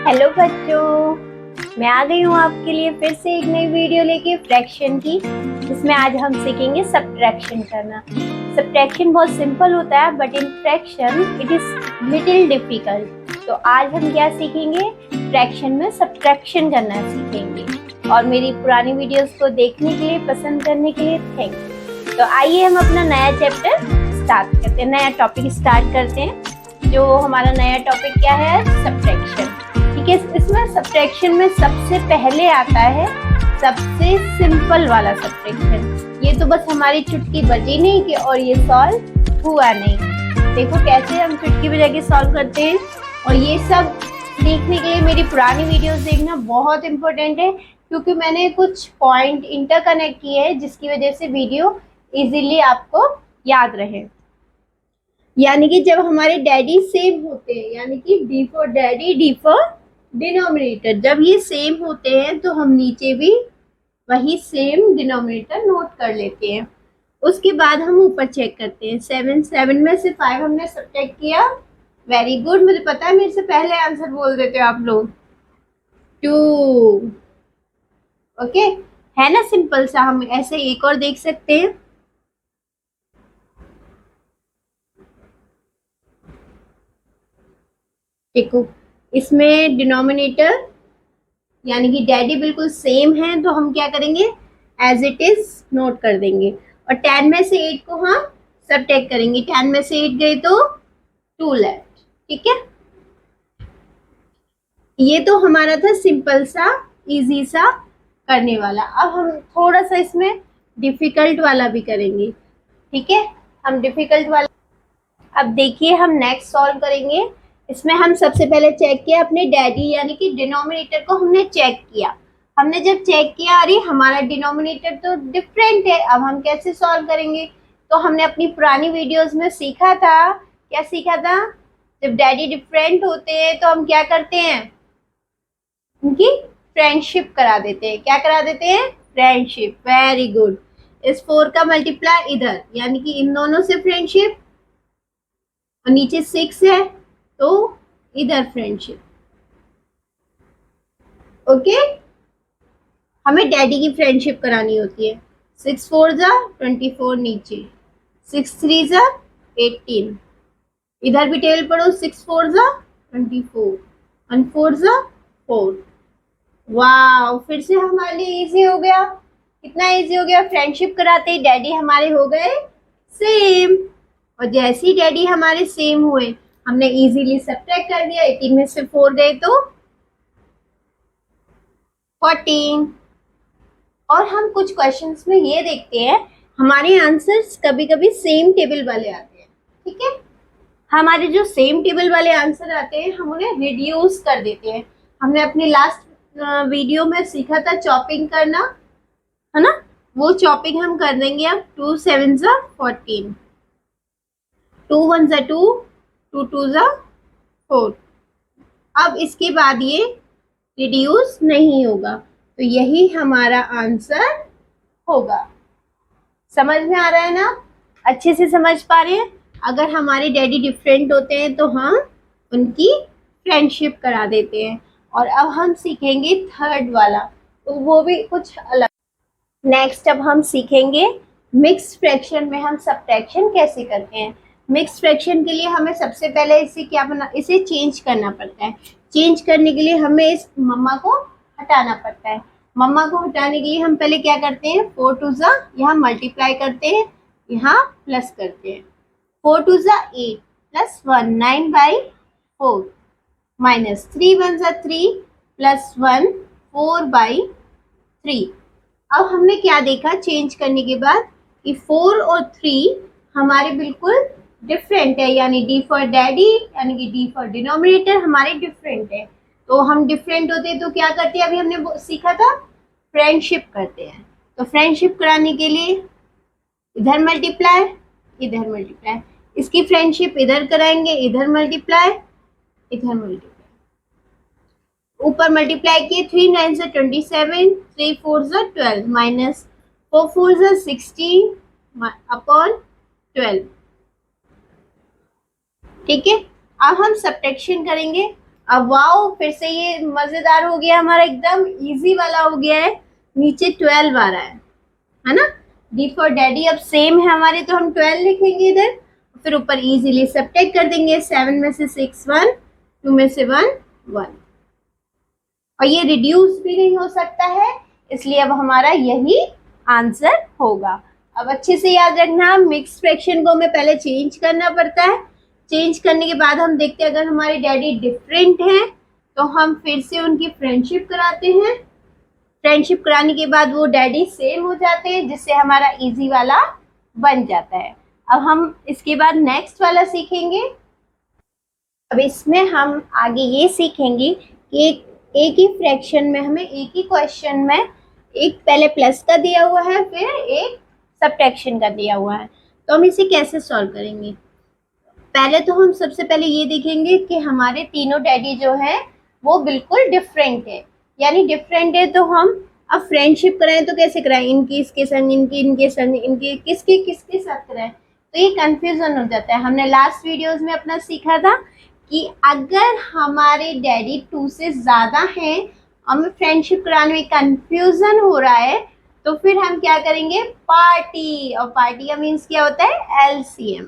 Hello बच्चों, मैं आ गई हूँ आपके लिए फिर से एक नई वीडियो लेके फ्रैक्शन की, जिसमें आज हम सीखेंगे सब्ट्रैक्शन करना। सब्ट्रैक्शन बहुत सिंपल होता है, but in fraction it is little difficult. तो आज हम क्या सीखेंगे, फ्रैक्शन में सब्ट्रैक्शन करना सीखेंगे। और मेरी पुरानी वीडियोस को देखने के लिए, पसंद करने के लिए थैंक यू। तो आइए हम अपना नया चैप्टर स्टार्ट करते हैं, नया टॉपिक स्टार्ट करते हैं। जो हमारा नया टॉपिक क्या है, सब्ट्रैक्शन। ठीक है, इसमें सब्ट्रैक्शन में सबसे पहले आता है सबसे सिंपल वाला सब्ट्रैक्शन। ये तो बस हमारी चुटकी बजी नहीं कि और ये सॉल्व हुआ नहीं। देखो कैसे हम चुटकी बजा के सॉल्व करते हैं। और ये सब सीखने के लिए मेरी पुरानी वीडियोस देखना बहुत इम्पोर्टेंट है, क्योंकि मैंने कुछ पॉइंट इंटरकनेक्ट किए हैं जिसकी वजह से वीडियो इजीली आपको याद रहे। यानी कि जब हमारे डैडी सेम होते हैं, यानी कि D for daddy, D for denominator, जब ये सेम होते हैं तो हम नीचे भी वही सेम डिनोमिनेटर नोट कर लेते हैं। उसके बाद हम ऊपर चेक करते हैं। 7 में से 5 हमने सब्ट्रैक्ट किया, वेरी गुड। मुझे पता है मेरे से पहले आंसर बोल देते हो आप लोग। 2 ओके, है ना सिंपल सा। हम ऐसे एक और देख सकते हैं। देखो इसमें डिनोमिनेटर यानी कि डैडी बिल्कुल सेम है, तो हम क्या करेंगे, एज इट इज नोट कर देंगे। और 10 में से 8 को हम सब्ट्रैक्ट करेंगे। 10 में से 8 गए तो 2 लेफ्ट। ठीक है, ये तो हमारा था सिंपल सा, इजी सा करने वाला। अब हम थोड़ा सा इसमें डिफिकल्ट वाला भी करेंगे। ठीक है, हम डिफिकल्ट वाला अब देखिए हम नेक्स्ट सॉल्व करेंगे। इसमें हम सबसे पहले चेक किया अपने डैडी यानी कि डिनोमिनेटर को हमने चेक किया। हमने जब चेक किया, अरे हमारा डिनोमिनेटर तो डिफरेंट है, अब हम कैसे सॉल्व करेंगे। तो हमने अपनी पुरानी वीडियोस में सीखा था, क्या सीखा था, जब डैडी डिफरेंट होते हैं तो हम क्या करते हैं, उनकी फ्रेंडशिप करा देते हैं। क्या करा देते हैं, फ्रेंडशिप। Very good. इस 4 का मल्टीप्लाई इधर, यानी कि इन दोनों से फ्रेंडशिप, और नीचे 6 है तो इधर फ्रेंडशिप। ओके, हमें डैडी की फ्रेंडशिप करानी होती है। 6 4 जा 24 नीचे, 6 3 जा 18, इधर भी टेबल पढ़ो। 6 4 जा 24, 1 4 जा 4। वाह, फिर से हमारे लिए इजी हो गया। कितना इजी हो गया, फ्रेंडशिप कराते ही डैडी हमारे हो गए सेम। और जैसे ही डैडी हमारे सेम हुए, हमने इजीली सब्ट्रैक्ट कर दिया। 18 में से 4 गए तो 14। और हम कुछ क्वेश्चंस में ये देखते हैं, हमारे आंसर्स कभी कभी सेम टेबल वाले आते हैं। ठीक है, हमारे जो सेम टेबल वाले आंसर आते हैं हम उन्हें रिड्यूस कर देते हैं। हमने अपनी लास्ट वीडियो में सीखा था चॉपिंग करना, है ना, वो चॉपिंग हम कर देंगे अब। 2 7 जा 14, 2 1 जा 2, 2 2 जा 4। अब इसके बाद ये रिड्यूस नहीं होगा, तो यही हमारा आंसर होगा। समझ में आ रहा है ना, अच्छे से समझ पा रहे हैं। अगर हमारे डैडी डिफरेंट होते हैं तो हम उनकी फ्रेंडशिप करा देते हैं। और अब हम सीखेंगे थर्ड वाला, तो वो भी कुछ अलग। नेक्स्ट अब हम सीखेंगे मिक्स्ड फ्रैक्शन में हम सब्ट्रैक्शन कैसे करते हैं। मिक्स्ड फ्रैक्शन के लिए हमें सबसे पहले इसे चेंज करना पड़ता है। चेंज करने के लिए हमें इस मम्मा को हटाना पड़ता है। मम्मा को हटाने के लिए हम पहले क्या करते हैं, 4 2 जा यहाँ मल्टीप्लाई करते हैं, यहाँ प्लस करते हैं। 4 2 जा 8 प्लस 1 9/4 माइनस 3 1 जा 3 प्लस 1 4/3। अब हमने क्या देखा चेंज करने के बाद कि 4 और 3 हमारे बिल्कुल डिफरेंट है, यानी डी फॉर डैडी यानी कि डी फॉर डिनोमिनेटर हमारे डिफरेंट है। तो हम डिफरेंट होते हैं तो क्या करते हैं, अभी हमने सीखा था फ्रेंडशिप करते हैं। तो फ्रेंडशिप कराने के लिए इधर मल्टीप्लाई, इधर मल्टीप्लाई, इसकी फ्रेंडशिप इधर कराएंगे, इधर मल्टीप्लाई, इधर मल्टीप्लाई, ऊपर मल्टीप्लाई किए। 3 9 से 27, 3 4 से 12 माइनस 4 4 से 16 अपॉन 12। ठीक है, अब हम सब्ट्रैक्शन करेंगे। अब वाओ, फिर से ये मजेदार हो गया, हमारा एकदम इजी वाला हो गया है। नीचे 12 आ रहा है ना। डी फॉर डैडी अब सेम है हमारे, तो हम 12 लिखेंगे इधर, फिर ऊपर इजीली सब्ट्रैक्ट कर देंगे। 7 में से 6 1, 2 में से 1 1, और ये रिड्यूस भी नहीं हो सकता है, इसलिए अब हमारा यही आंसर होगा। अब अच्छे से याद रखना, मिक्स फ्रैक्शन को हमें पहले चेंज करना पड़ता है। चेंज करने के बाद हम देखते हैं अगर हमारे डैडी डिफरेंट हैं तो हम फिर से उनकी फ्रेंडशिप कराते हैं। फ्रेंडशिप कराने के बाद वो डैडी सेम हो जाते हैं, जिससे हमारा इजी वाला बन जाता है। अब हम इसके बाद नेक्स्ट वाला सीखेंगे। अब इसमें हम आगे ये सीखेंगे कि एक ही फ्रैक्शन में हमें एक ही क्वेश्चन में एक पहले प्लस का दिया हुआ है, फिर एक सब्ट्रैक्शन का दिया हुआ है, तो हम इसे कैसे सॉल्व करेंगे। पहले तो हम सबसे पहले ये देखेंगे कि हमारे तीनों डैडी जो है वो बिल्कुल डिफरेंट है। यानी डिफरेंट है तो हम अब फ्रेंडशिप कराएं तो कैसे कराएं, इनकी इसके संग, इनकी इनके संग, इनके किसके किसके साथ कराएं, तो ये कंफ्यूजन हो जाता है। हमने लास्ट वीडियोस में अपना सीखा था कि अगर हमारे डैडी 2 से ज़्यादा हैं, हमें फ्रेंडशिप कराने में कंफ्यूजन हो रहा है, तो फिर हम क्या करेंगे, पार्टी। और पार्टी का मीन्स क्या होता है, एलसीएम।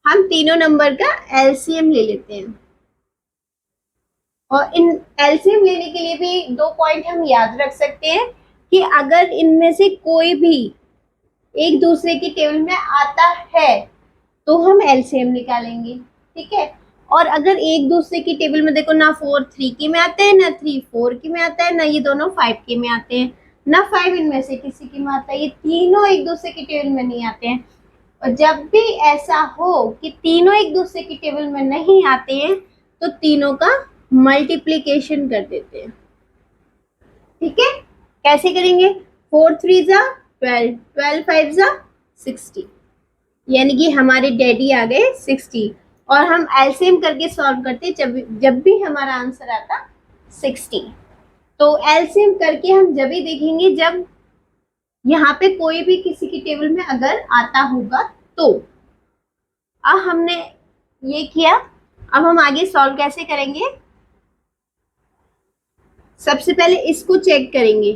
हम तीनों नंबर का एलसीएम ले लेते हैं। और इन एलसीएम लेने के लिए भी 2 पॉइंट हम याद रख सकते हैं कि अगर इनमें से कोई भी एक दूसरे की टेबल में आता है तो हम एलसीएम निकालेंगे, ठीक है। और अगर एक दूसरे की टेबल में देखो ना 4 3 की में आते हैं, ना 3 4 की में आता है, ना ये दोनों 5 के में आते हैं, ना 5 इनमें से किसी की में आता है, ये तीनों एक दूसरे की टेबल में नहीं आते हैं। और जब भी ऐसा हो कि तीनों एक दूसरे की टेबल में नहीं आते हैं तो तीनों का मल्टीप्लिकेशन कर देते हैं, ठीक है। कैसे करेंगे, 4 3 जा 12, 12 5 जा 60, यानी कि हमारे डैडी आ गए 60। और हम एलसीएम करके सॉल्व करते जब भी हमारा आंसर आता 60। तो एलसीएम करके हम जब भी देखेंगे जब यहाँ पे कोई भी किसी की टेबल में अगर आता होगा तो। अब हमने ये किया, अब हम आगे सॉल्व कैसे करेंगे। सबसे पहले इसको चेक करेंगे,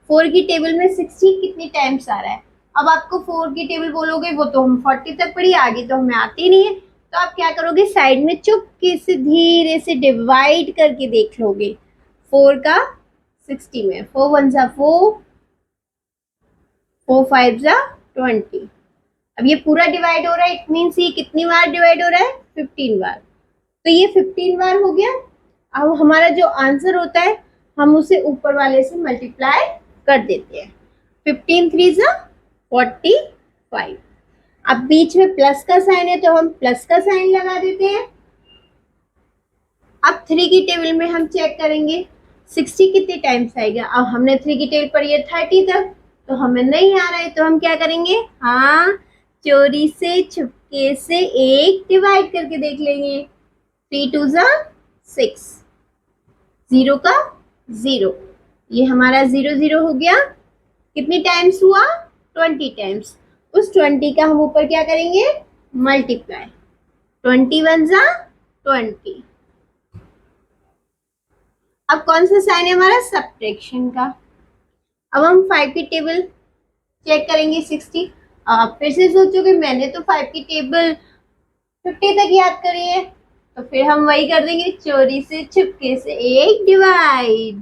4 की टेबल में 60 कितनी टाइम्स आ रहा है। अब आपको 4 की टेबल बोलोगे, वो तो हम 40 तक पढ़ी, आगे तो हमें आती नहीं है, तो आप क्या करोगे, साइड में चुपके से धीरे से डिवाइड करके देख लोगे 4 का 60 में। 4 1 जा 4, 4 5 जा 20। अब ये पूरा डिवाइड हो रहा है, इट मीन्स ये कितनी बार डिवाइड हो रहा है, 15 बार। तो ये 15 बार हो गया। अब हमारा जो आंसर होता है हम उसे ऊपर वाले से मल्टीप्लाई कर देते हैं। 15 3 जा 45। अब बीच में प्लस का साइन है तो हम प्लस का साइन लगा देते हैं। अब 3 की टेबल में हम चेक करेंगे 60 कितने टाइम्स आएगा। अब हमने 3 की टेबल पढ़ी है 30 तक, तो हमें नहीं आ रहा है, तो हम क्या करेंगे, हाँ चोरी से छुपके से एक डिवाइड करके देख लेंगे। 3 2 जा 6, 0 का 0, ये हमारा 0 0 हो गया। कितनी टाइम्स हुआ, 20 टाइम्स। उस 20 का हम ऊपर क्या करेंगे, मल्टीप्लाई। 21 जा 20। अब कौन सा साइन है हमारा, सब्ट्रैक्शन का। अब हम 5 की टेबल चेक करेंगे 60। आप फिर से सोचोगे मैंने तो 5 की टेबल 50 तक याद करी है, तो फिर हम वही कर देंगे, चोरी से छुपके से एक डिवाइड।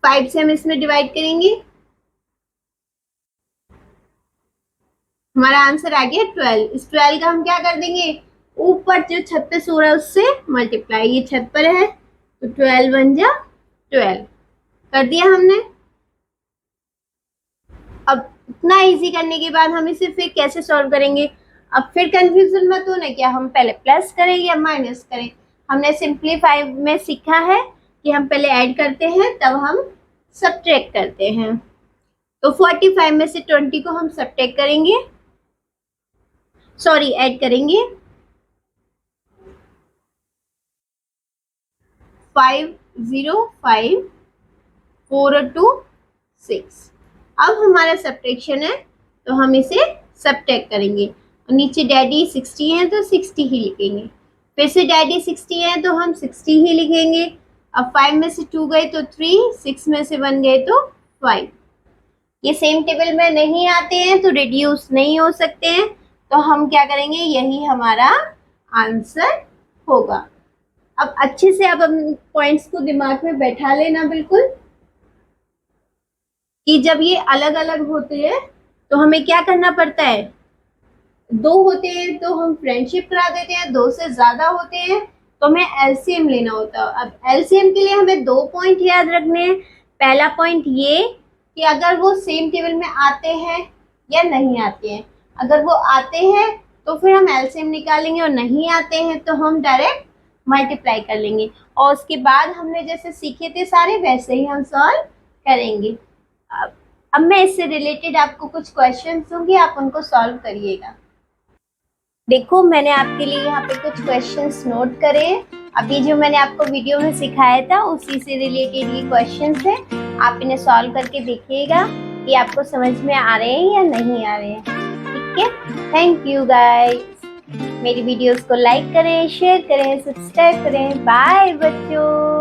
5 से हम इसमें डिवाइड करेंगे, हमारा आंसर आ गया 12। इस 12 का हम क्या कर देंगे, ऊपर जो छत पे सो रहा है उससे मल्टीप्लाई। ये छत पर है तो 12 1 जा 12 कर दिया हमने। अब इतना इजी करने के बाद हम इसे फिर कैसे सॉल्व करेंगे। अब फिर कंफ्यूजन मत हो ना, क्या हम पहले प्लस करें या माइनस करें। हमने सिंप्लीफाई में सीखा है कि हम पहले ऐड करते हैं तब हम सब्ट्रैक्ट करते हैं। तो 45 में से 20 को हम सब्ट्रैक्ट करेंगे, सॉरी ऐड करेंगे। 5 0 5 4 और 2 6। अब हमारा सब्ट्रैक्शन है तो हम इसे सब्ट्रैक्ट करेंगे। और नीचे डैडी 60 है तो 60 ही लिखेंगे। फिर से डैडी 60 है तो हम 60 ही लिखेंगे। अब 5 में से 2 गए तो 3, 6 में से 1 गए तो 5। ये सेम टेबल में नहीं आते हैं तो रिड्यूस नहीं हो सकते हैं, तो हम क्या करेंगे, यही हमारा आंसर होगा। अब अच्छे से अब हम पॉइंट्स को दिमाग में बैठा लेना बिल्कुल, कि जब ये अलग अलग होते हैं तो हमें क्या करना पड़ता है। 2 होते हैं तो हम फ्रेंडशिप करा देते हैं, 2 से ज्यादा होते हैं तो हमें एलसीएम लेना होता है। अब एलसीएम के लिए हमें 2 पॉइंट याद रखने हैं। पहला पॉइंट ये कि अगर वो सेम टेबल में आते हैं या नहीं आते हैं। अगर वो आते हैं तो फिर हम एलसीएम निकालेंगे, और नहीं आते हैं तो हम डायरेक्ट मल्टीप्लाई कर लेंगे। और उसके बाद हमने जैसे सीखे थे सारे, वैसे ही हम सॉल्व करेंगे। अब मैं इससे रिलेटेड आपको कुछ क्वेश्चन दूंगी, आप उनको सॉल्व करिएगा। देखो, मैंने आपके लिए यहाँ पे कुछ क्वेश्चंस नोट करे हैं। अभी जो मैंने आपको वीडियो में सिखाया था उसी से रिलेटेड ये क्वेश्चंस है। आप इन्हें सॉल्व करके देखिएगा कि आपको समझ में आ रहे हैं या नहीं आ रहे हैं। ठीक है, थैंक यू गाइस। मेरी वीडियोस को लाइक करें, शेयर करें, सब्सक्राइब करें। बाय बच्चों।